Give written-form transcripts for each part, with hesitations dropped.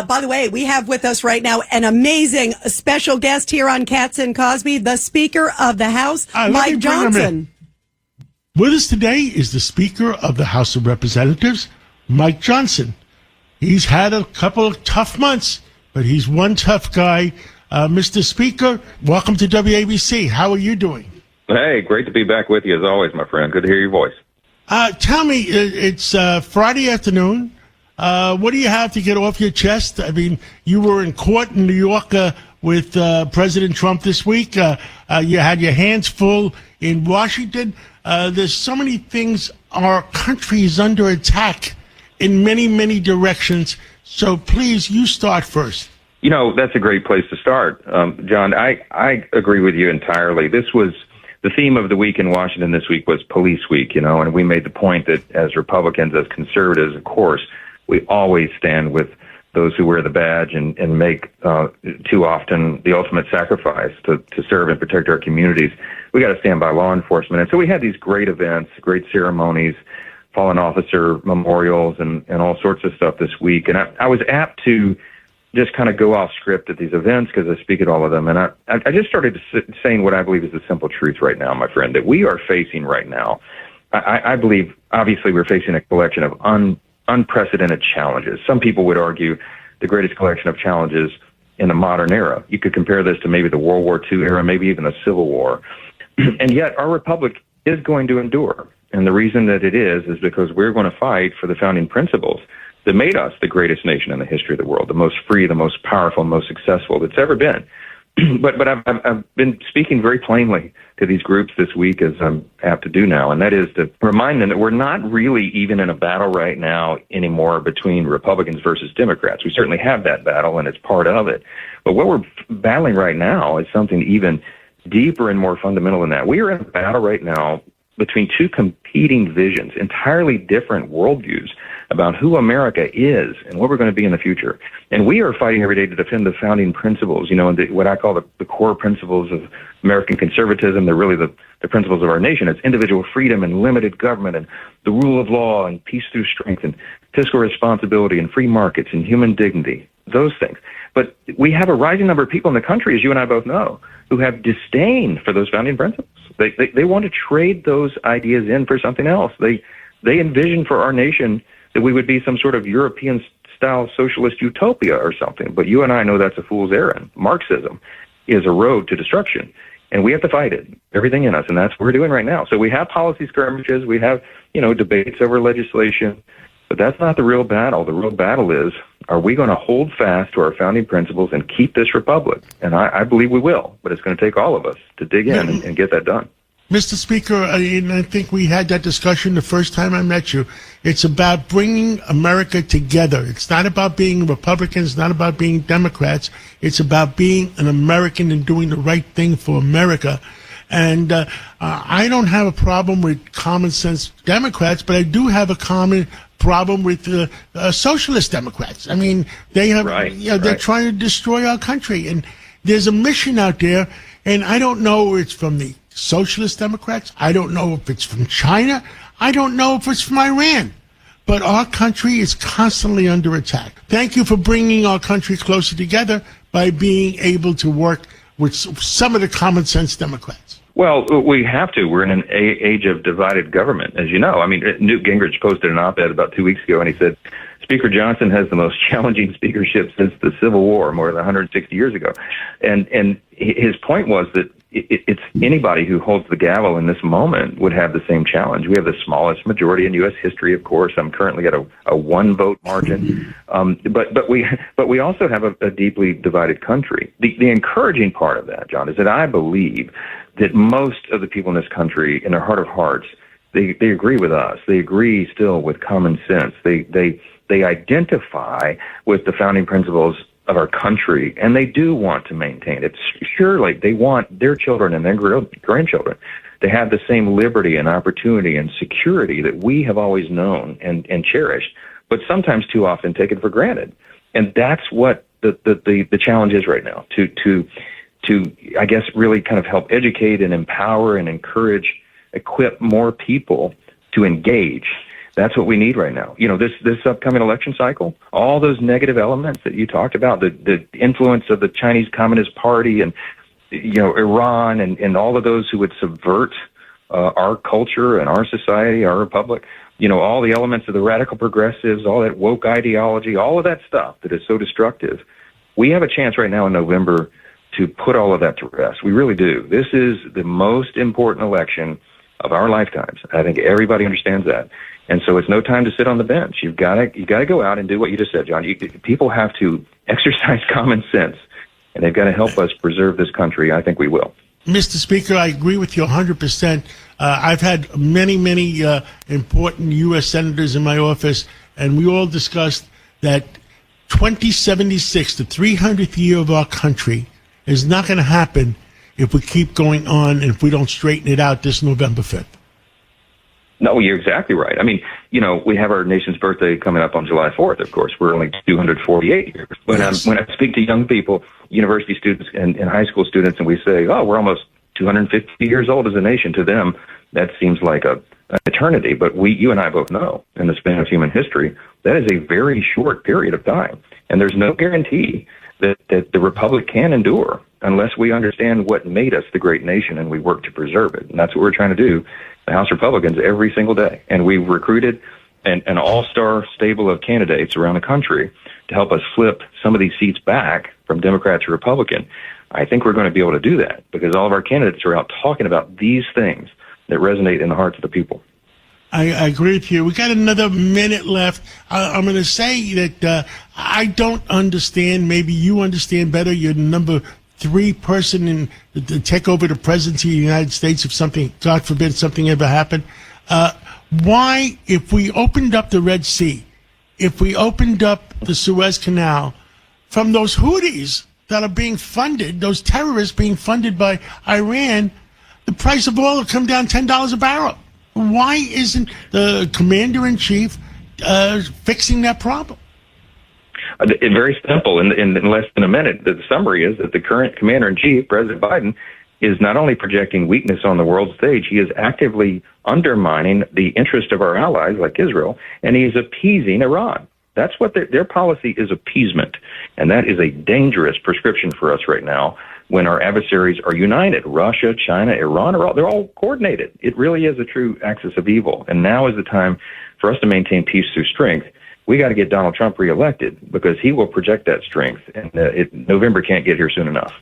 By the way, we have with us right now an amazing special guest here on Cats and Cosby, the Speaker of the House, Mike Johnson. With us today is the Speaker of the House of Representatives, Mike Johnson. He's had a couple of tough months, but he's one tough guy. Mr. Speaker, welcome to WABC. How are you doing? Hey, great to be back with you as always, my friend. Good to hear your voice. Tell me, it's Friday afternoon. What do you have to get off your chest? I mean, you were in court in New York with President Trump this week. You had your hands full in Washington. There's so many things. Our country is under attack in many, many directions. So please, you start first. You know, that's a great place to start. John, I agree with you entirely. This was the theme of the week in Washington this week was Police Week, you know, and we made the point that as Republicans, as conservatives, of course, we always stand with those who wear the badge and make too often the ultimate sacrifice to serve and protect our communities. We got to stand by law enforcement. And so we had these great events, great ceremonies, fallen officer memorials, and all sorts of stuff this week. And I was apt to just kind of go off script at these events because I speak at all of them. And I just started saying what I believe is the simple truth right now, my friend, that we are facing right now. I believe, obviously, we're facing a collection of unprecedented challenges. Some people would argue the greatest collection of challenges in the modern era. You could compare this to maybe the World War II era, maybe even the Civil War. And yet our republic is going to endure. And the reason that it is because we're going to fight for the founding principles that made us the greatest nation in the history of the world, the most free, the most powerful, most successful that's ever been. But I've been speaking very plainly to these groups this week, as I'm apt to do now, and that is to remind them that we're not really even in a battle right now anymore between Republicans versus Democrats. We certainly have that battle, and it's part of it. But what we're battling right now is something even deeper and more fundamental than that. We are in a battle right now between two competing visions, entirely different worldviews about who America is and what we're going to be in the future. And we are fighting every day to defend the founding principles, you know, what I call the core principles of American conservatism. They're really the principles of our nation. It's individual freedom and limited government and the rule of law and peace through strength and fiscal responsibility and free markets and human dignity, those things. But we have a rising number of people in the country, as you and I both know, who have disdain for those founding principles. They want to trade those ideas in for something else. They envision for our nation that we would be some sort of European-style socialist utopia or something. But you and I know that's a fool's errand. Marxism is a road to destruction, and we have to fight it, everything in us, and that's what we're doing right now. So we have policy skirmishes, we have, you know, debates over legislation, but that's not the real battle. The real battle is, are we going to hold fast to our founding principles and keep this republic? And I believe we will, but it's going to take all of us to dig in and get that done. Mr. Speaker, I think we had that discussion the first time I met you. It's about bringing America together. It's not about being Republicans, not about being Democrats. It's about being an American and doing the right thing for America. And I don't have a problem with common sense Democrats, but I do have a common problem with socialist Democrats. I mean, they have, they're trying to destroy our country. And there's a mission out there, and I don't know if it's from the Socialist Democrats. I don't know if it's from China. I don't know if it's from Iran. But our country is constantly under attack. Thank you for bringing our country closer together by being able to work with some of the common sense Democrats. Well, we have to. We're in an age of divided government, as you know. I mean, Newt Gingrich posted an op-ed about 2 weeks ago, and he said, Speaker Johnson has the most challenging speakership since the Civil War, more than 160 years ago. And his point was that it's anybody who holds the gavel in this moment would have the same challenge. We have the smallest majority in U.S. history, of course. I'm currently at a one-vote margin. But we also have a deeply divided country. The encouraging part of that, John, is that I believe that most of the people in this country, in their heart of hearts, they agree with us. They agree still with common sense. They identify with the founding principles of our country, and they do want to maintain it. Surely they want their children and their grandchildren to have the same liberty and opportunity and security that we have always known and cherished, but sometimes too often taken for granted. And that's what the challenge is right now, to I guess really kind of help educate and empower and encourage, equip more people to engage. That's what we need right now. This upcoming election cycle, all those negative elements that you talked about, the influence of the Chinese Communist Party and, Iran and all of those who would subvert our culture and our society, our republic, all the elements of the radical progressives, all that woke ideology, all of that stuff that is so destructive. We have a chance right now in November to put all of that to rest. We really do. This is the most important election of our lifetimes. I think everybody understands that. And so it's no time to sit on the bench. You got to go out and do what you just said, John. People have to exercise common sense, and they've got to help us preserve this country. I think we will. Mr. Speaker, I agree with you 100%. I've had many important U.S. senators in my office, and we all discussed that 2076, the 300th year of our country, is not going to happen if we keep going on and if we don't straighten it out this November 5th. No, you're exactly right. I mean, we have our nation's birthday coming up on July 4th, of course. We're only 248 years. When I speak to young people, university students and high school students, and we say, oh, we're almost 250 years old as a nation, to them, that seems like an eternity. But you and I both know, in the span of human history, that is a very short period of time. And there's no guarantee that the republic can endure unless we understand what made us the great nation and we work to preserve it. And that's what we're trying to do, the House Republicans, every single day. And we've recruited an all-star stable of candidates around the country to help us flip some of these seats back from Democrat to Republican. I think we're going to be able to do that because all of our candidates are out talking about these things that resonate in the hearts of the people. I agree with you. We got another minute left. I'm going to say that I don't understand. Maybe you understand better. You're the number 3 person to take over the presidency of the United States if something, God forbid, something ever happened. Why, if we opened up the Red Sea, if we opened up the Suez Canal from those Houthis that are being funded, those terrorists being funded by Iran, the price of oil will come down $10 a barrel. Why isn't the commander-in-chief fixing that problem? Very simple. In less than a minute, the summary is that the current commander-in-chief, President Biden, is not only projecting weakness on the world stage, he is actively undermining the interest of our allies, like Israel, and he is appeasing Iran. That's what their policy is, appeasement. And that is a dangerous prescription for us right now when our adversaries are united. Russia, China, Iran, they're all coordinated. It really is a true axis of evil. And now is the time for us to maintain peace through strength. We got to get Donald Trump reelected because he will project that strength. And November can't get here soon enough.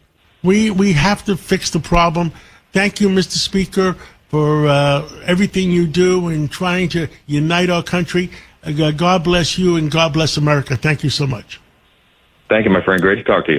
We have to fix the problem. Thank you, Mr. Speaker, for everything you do in trying to unite our country. God bless you and God bless America. Thank you so much. Thank you, my friend. Great to talk to you.